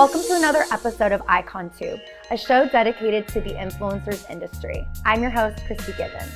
Welcome to another episode of IKONTUBE, a show dedicated to the influencers industry. I'm your host, Christy Gibbons.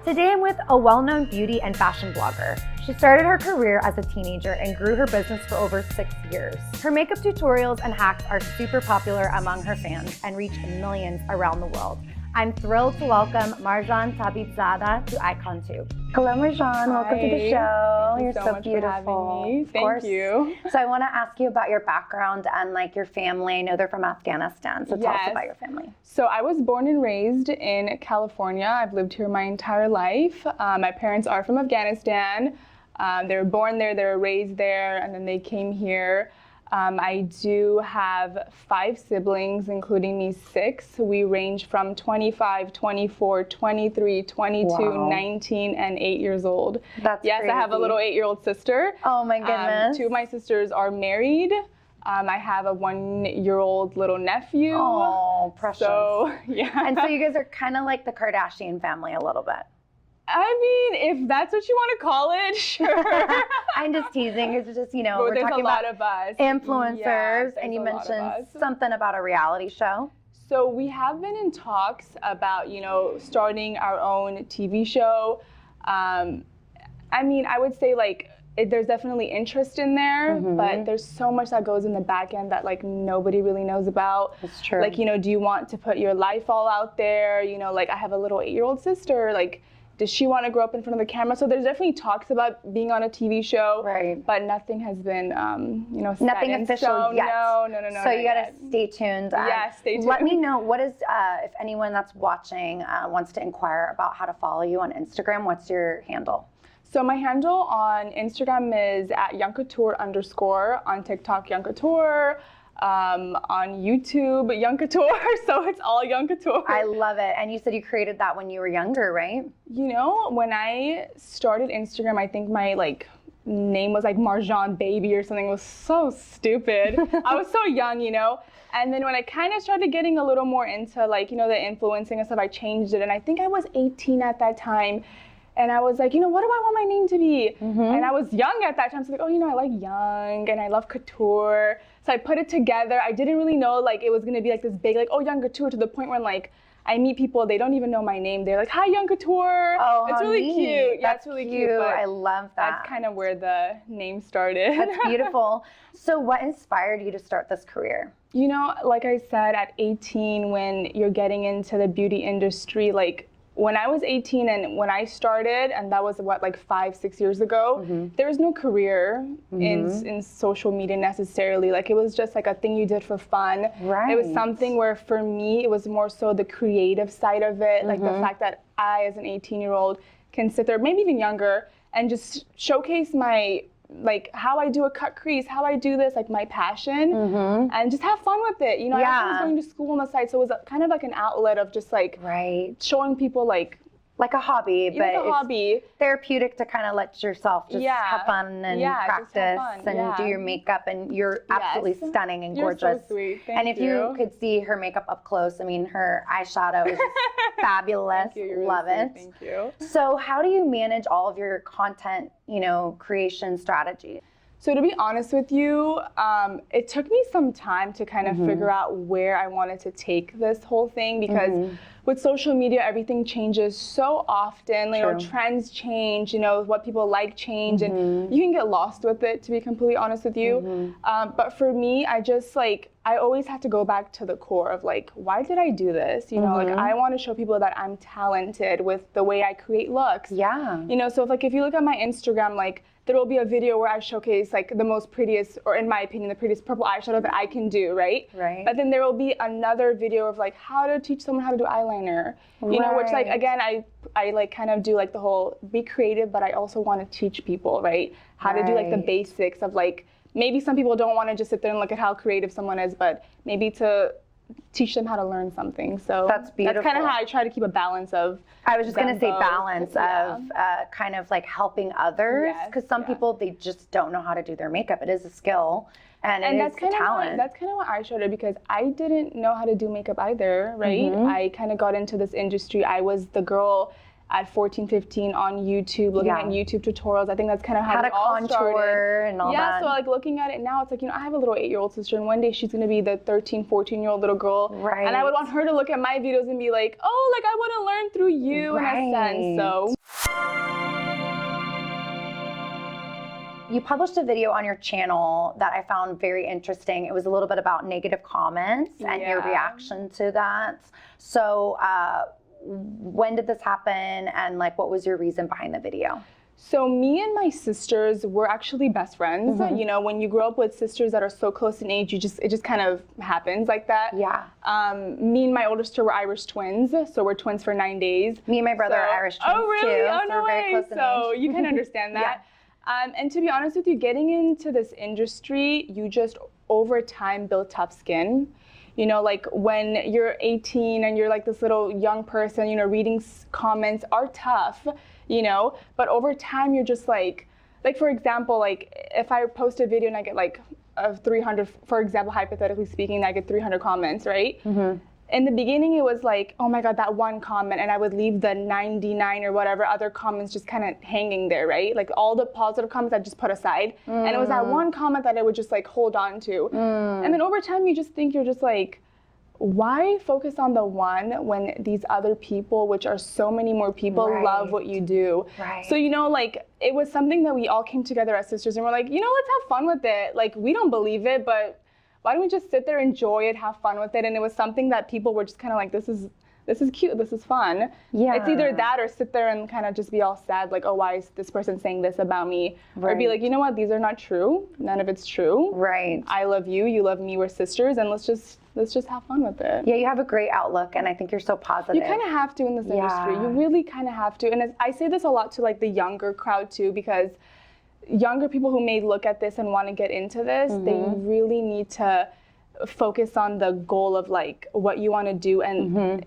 Today I'm with a well-known beauty and fashion blogger. She started her career as a teenager and grew her business for over 6 years. Her makeup tutorials and hacks are super popular among her fans and reach millions around the world. I'm thrilled to welcome Marjan Tabibzada to IKONTUBE. Hello Marjan, Hi. Welcome to the show. Thank you so much beautiful. For having me. Thank you. So I want to ask you about your background and like your family. I know they're from Afghanistan, so tell us about your family. So I was born and raised in California. I've lived here my entire life. My parents are from Afghanistan. They were born there, they were raised there, and then they came here. I do have 5 siblings, including me 6. We range from 25, 24, 23, 22, wow. 19, and 8 years old. That's crazy. I have a little 8-year-old sister. Oh my goodness. 2 of my sisters are married. I have a 1-year-old little nephew. Oh, precious. So, yeah. And so you guys are kind of like the Kardashian family a little bit. I mean, if that's what you want to call it, sure. I'm just teasing. It's just, you know, but we're talking about of us. influencers, Yeah, and you mentioned something about a reality show. So we have been in talks about, you know, starting our own TV show. I mean, I would say like there's definitely interest in there, but there's so much that goes in the back end that like nobody really knows about. That's true. Like, you know, do you want to put your life all out there? You know, like I have a little 8-year-old sister, like, does she want to grow up in front of the camera? So there's definitely talks about being on a TV show, right? But nothing has been, you know, nothing official yet. No. So you gotta stay tuned. Yeah, stay tuned. Let me know what is, if anyone that's watching wants to inquire about how to follow you on Instagram. What's your handle? So my handle on Instagram is at youngcouture_, on TikTok youngcouture. On YouTube, youngcouture, so it's all youngcouture. I love it. And you said you created that when you were younger, right? You know, when I started Instagram, I think my like name was like Marjan Baby or something. It was so stupid. I was so young, you know. And then when I kind of started getting a little more into like, you know, the influencing and stuff, I changed it. And I think I was 18 at that time. And I was like, you know, what do I want my name to be? And I was young at that time, so like, oh, you know, I like young and I love couture. So I put it together. I didn't really know like it was gonna be like this big, like, oh, young couture, to the point where like I meet people, they don't even know my name. They're like, hi, young couture. Oh, it's really cute. Yeah, it's really cute. I love that. That's kind of where the name started. That's beautiful. So what inspired you to start this career? You know, like I said, at 18, when you're getting into the beauty industry, like when I was 18 and when I started, and that was what, like 5-6 years ago, there was no career in social media necessarily. Like it was just like a thing you did for fun. Right. It was something where for me, it was more so the creative side of it. Like the fact that I, as an 18-year-old, can sit there, maybe even younger, and just showcase my, like how I do a cut crease, how I do this, like my passion, and just have fun with it. You know, I was going to school on the side, so it was kind of like an outlet of just like showing people like a hobby, but like a hobby. Therapeutic to kind of let yourself just have fun and practice and do your makeup. And you're absolutely stunning and gorgeous. You're so sweet. Thank and if you could see her makeup up close, I mean, her eyeshadow is just fabulous. Thank you. Love really it. Thank you. So how do you manage all of your content, you know, creation strategy? So to be honest with you, it took me some time to kind of figure out where I wanted to take this whole thing, because with social media, everything changes so often. You know, trends change, you know, what people like change, and you can get lost with it, to be completely honest with you. But for me, I just like, I always had to go back to the core of like, why did I do this? You know, like I want to show people that I'm talented with the way I create looks. Yeah. You know, so if you look at my Instagram, like there will be a video where I showcase like the most prettiest, or in my opinion, the prettiest purple eyeshadow that I can do, right? Right. But then there will be another video of like how to teach someone how to do eyeliner. You know, which like, again, I like kind of do like the whole be creative, but I also want to teach people, right? How to do like the basics of like, maybe some people don't want to just sit there and look at how creative someone is, but maybe to teach them how to learn something. So that's beautiful. That's kind of how I try to keep a balance of. I was just going to say balance of kind of like helping others, because some people, they just don't know how to do their makeup. It is a skill. And that's kind of talent. That's kind of what I started, because I didn't know how to do makeup either, right? I kind of got into this industry. I was the girl at 14, 15 on YouTube, looking at YouTube tutorials. I think that's kind of how it all started. How to contour and all that. Yeah, so like looking at it now, it's like, you know, I have a little 8-year-old sister, and one day she's going to be the 13, 14-year-old little girl. Right. And I would want her to look at my videos and be like, oh, like I want to learn through you in a sense, so. You published a video on your channel that I found very interesting. It was a little bit about negative comments and your reaction to that. So when did this happen, and like what was your reason behind the video? So me and my sisters were actually best friends. You know, when you grow up with sisters that are so close in age, it just kind of happens like that. Yeah. Me and my older sister were Irish twins, so we're twins for 9 days. Me and my brother are Irish twins too. Oh, so no we're very way. close in So age. You can understand that. And to be honest with you, getting into this industry, you just over time build tough skin. You know, like when you're 18 and you're like this little young person, you know, reading comments are tough, you know, but over time you're just like for example, like if I post a video and I get like 300, for example, hypothetically speaking, I get 300 comments, right? In the beginning, it was like, oh my God, that one comment, and I would leave the 99 or whatever other comments just kind of hanging there, right? Like all the positive comments I just put aside, and it was that one comment that I would just like hold on to. And then over time, you just think you're just like, why focus on the one when these other people, which are so many more people, love what you do? So, you know, like it was something that we all came together as sisters and we're like, you know, let's have fun with it. Like we don't believe it, but why don't we just sit there, enjoy it, have fun with it? And it was something that people were just kind of like, this is cute, this is fun. Yeah. It's either that or sit there and kind of just be all sad, like, oh, why is this person saying this about me? Or be like, you know what, these are not true. None of it's true. Right. I love you, you love me, we're sisters, and let's just have fun with it. Yeah, you have a great outlook, and I think you're so positive. You kind of have to in this industry. You really kind of have to. And I say this a lot to like the younger crowd too, because younger people who may look at this and want to get into this, they really need to focus on the goal of like what you want to do. And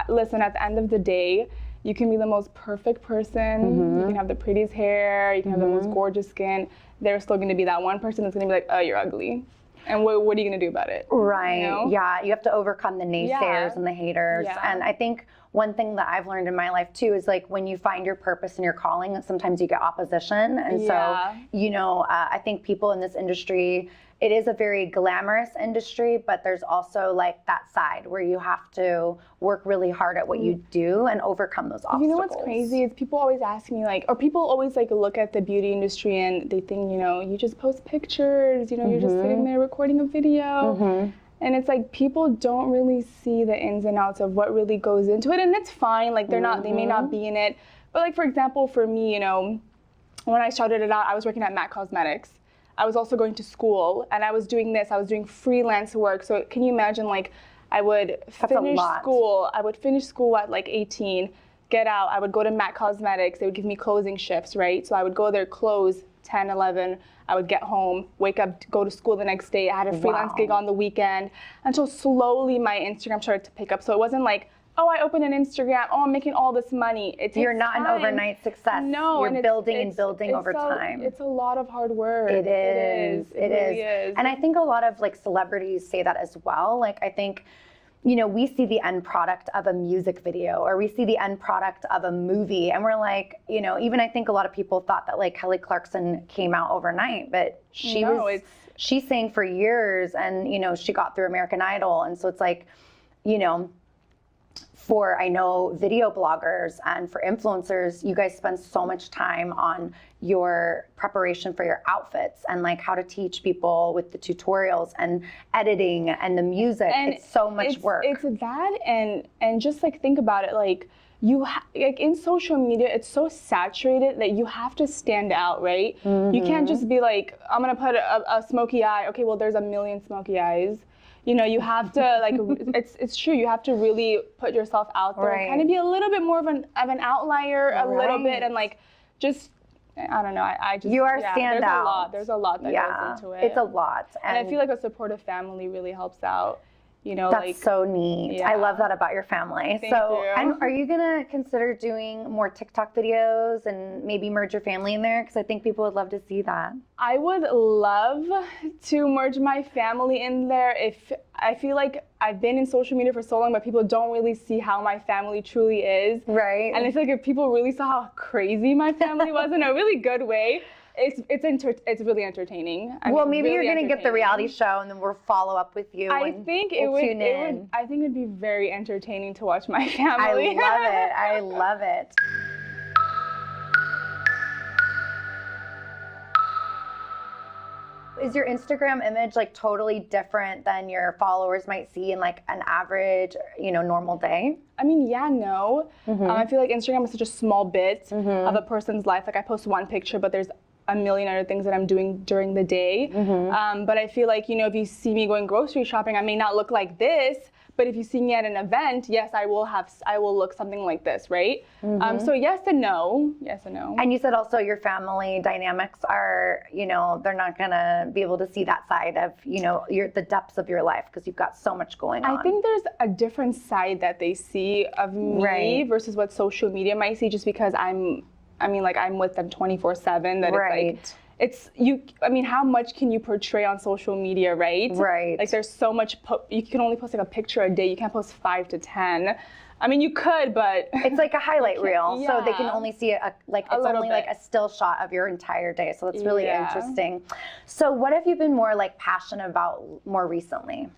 listen, at the end of the day, you can be the most perfect person, you can have the prettiest hair, you can have the most gorgeous skin. There's still going to be that one person that's going to be like, oh, you're ugly. And what are you going to do about it? Right. You know? Yeah. You have to overcome the naysayers and the haters. And I think one thing that I've learned in my life too is like when you find your purpose and your calling, sometimes you get opposition. And so, you know, I think people in this industry, it is a very glamorous industry, but there's also like that side where you have to work really hard at what you do and overcome those obstacles. You know what's crazy is people always ask me like, or people always like look at the beauty industry and they think, you know, you just post pictures, you know, you're just sitting there recording a video. And it's like people don't really see the ins and outs of what really goes into it, and that's fine. Like they're not, they may not be in it. But like for example, for me, you know, when I started it out, I was working at MAC Cosmetics. I was also going to school, and I was doing this. I was doing freelance work. So can you imagine, like, I would finish school. I would finish school at like 18, get out. I would go to MAC Cosmetics. They would give me closing shifts, right? So I would go there, close 10, 11. I would get home, wake up, go to school the next day. I had a freelance gig on the weekend. Until slowly my Instagram started to pick up. So it wasn't like, oh, I opened an Instagram, oh, I'm making all this money. You're not an overnight success. No. You're building and building over time. It's a lot of hard work. It is. It really is. And I think a lot of like celebrities say that as well. Like I think, you know, we see the end product of a music video or we see the end product of a movie and we're like, you know, even I think a lot of people thought that like Kelly Clarkson came out overnight, but she sang for years and, you know, she got through American Idol. And so it's like, you know, for I know video bloggers and for influencers, you guys spend so much time on your preparation for your outfits and like how to teach people with the tutorials and editing and the music. And it's so much work. It's that and just like think about it, like like in social media, it's so saturated that you have to stand out, right? You can't just be like, I'm gonna put a smoky eye. Okay, well there's a million smoky eyes. You know, you have to like, it's true. You have to really put yourself out there, and kind of be a little bit more of an outlier, a little bit, and like, just I don't know. I just you are stand out. There's a lot that goes into it. It's a lot, and I feel like a supportive family really helps out. you know, That's like. so neat. Yeah. I love that about your family. Thank so, you. and are you gonna consider doing more TikTok videos and maybe merge your family in there? Because I think people would love to see that. I would love to merge my family in there. If I feel like I've been in social media for so long, but people don't really see how my family truly is. Right. And I feel like if people really saw how crazy my family was in a really good way, it's really entertaining. Well, maybe you're gonna get the reality show, and then we'll follow up with you. I think it would. I think it'd be very entertaining to watch my family. I love it. I love it. Is your Instagram image like totally different than your followers might see in like an average, normal day? I mean, yeah, no. I feel like Instagram is such a small bit of a person's life. Like I post one picture, but there's a million other things that I'm doing during the day. But I feel like, if you see me going grocery shopping, I may not look like this, but if you see me at an event, yes, I will look something like this, right? So yes and no. And you said also your family dynamics are, they're not gonna be able to see that side of, the depths of your life because you've got so much going on. I think there's a different side that they see of me versus what social media might see, just because I'm with them 24/7. That it's like, how much can you portray on social media, right? Right. Like there's so much, you can only post like a picture a day. You can't post 5 to 10. I mean, you could, but. It's like a highlight reel. So they can only see it's only like a still shot of your entire day. So that's really interesting. So what have you been more like passionate about more recently?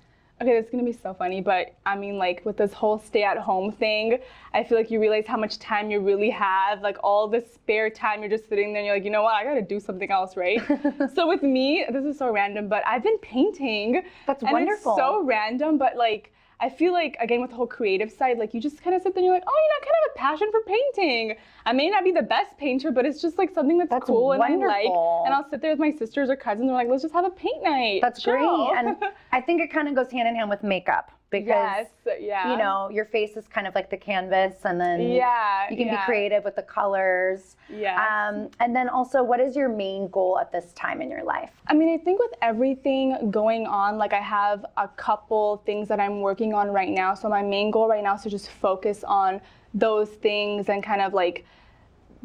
Okay, that's gonna be so funny, but like with this whole stay-at-home thing, I feel like you realize how much time you really have, like all the spare time. You're just sitting there and you're like, you know what, I gotta do something else, right? So with me, this is so random, but I've been painting. That's wonderful. It's so random, but like, I feel like, again, with the whole creative side, like you just kind of sit there and you're like, oh, I kind of have a passion for painting. I may not be the best painter, but it's just like something that's cool wonderful. And I like. And I'll sit there with my sisters or cousins and we're like, let's just have a paint night. That's great. And I think it kind of goes hand in hand with makeup because, your face is kind of like the canvas and then you can be creative with the colors. And then also, what is your main goal at this time in your life? I mean, I think with everything going on, like I have a couple things that I'm working on right now. So my main goal right now is to just focus on those things and kind of like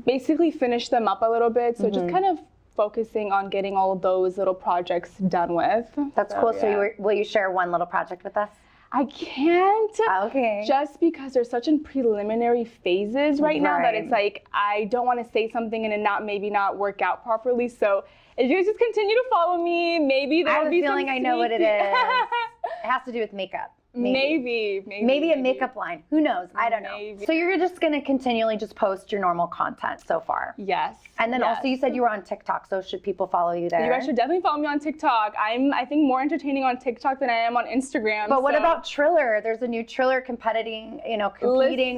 basically finish them up a little bit. So just kind of focusing on getting all of those little projects done with. That's cool. So will you share one little project with us? I can't. Okay. Just because they're such in preliminary phases right now that it's like I don't want to say something and it maybe not work out properly. So if you guys just continue to follow me, maybe there'll be some I have a feeling I know what it is. It has to do with makeup. Maybe a makeup line. Who knows? I don't know. So you're just going to continually just post your normal content so far? Yes. And then also you said you were on TikTok, so should people follow you there? You guys should definitely follow me on TikTok. I'm, I think, more entertaining on TikTok than I am on Instagram. But what about Triller? There's a new Triller competing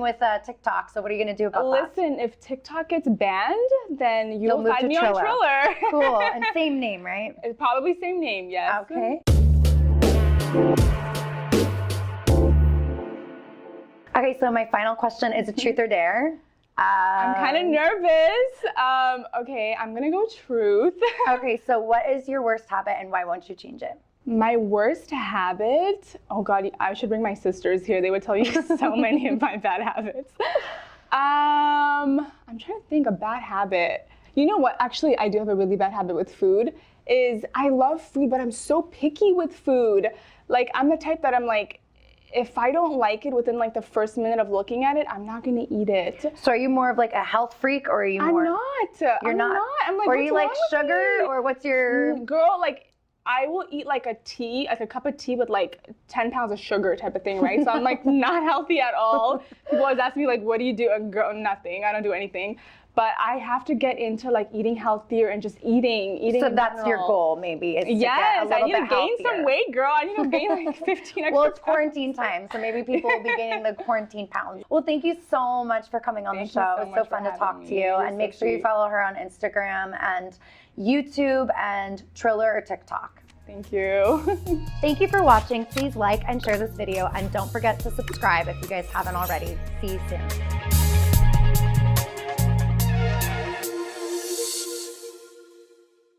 with TikTok. So what are you going to do about that? Listen, if TikTok gets banned, then you'll find me on Triller. Cool. And same name, right? It's probably same name, yes. Okay. Okay, so my final question is a truth or dare. I'm kind of nervous. Okay, I'm gonna go truth. Okay, so what is your worst habit and why won't you change it? My worst habit? Oh God, I should bring my sisters here. They would tell you so many of my bad habits. I'm trying to think a bad habit. You know what? Actually, I do have a really bad habit with food. Is I love food, but I'm so picky with food. Like I'm the type that I'm like, if I don't like it within like the first minute of looking at it, I'm not gonna eat it. So are you more of like a health freak or are you more? I'm not. You're not? I'm like, or are you like sugar or what's your? Girl, like I will eat like a tea, like a cup of tea with like 10 pounds of sugar type of thing, right? So I'm like not healthy at all. People always ask me like, what do you do? Girl, nothing, I don't do anything. But I have to get into like eating healthier and just eating. So that's your goal, maybe. Is yes, I need to gain healthier. some weight, girl. I need to gain like 15 extra Well, it's quarantine time, so maybe people will be gaining the quarantine pounds. Well, thank you so much for coming on the show. It was so fun to talk to you. And make sure you follow her on Instagram and YouTube and Triller or TikTok. Thank you. Thank you for watching. Please like and share this video, and don't forget to subscribe if you guys haven't already. See you soon.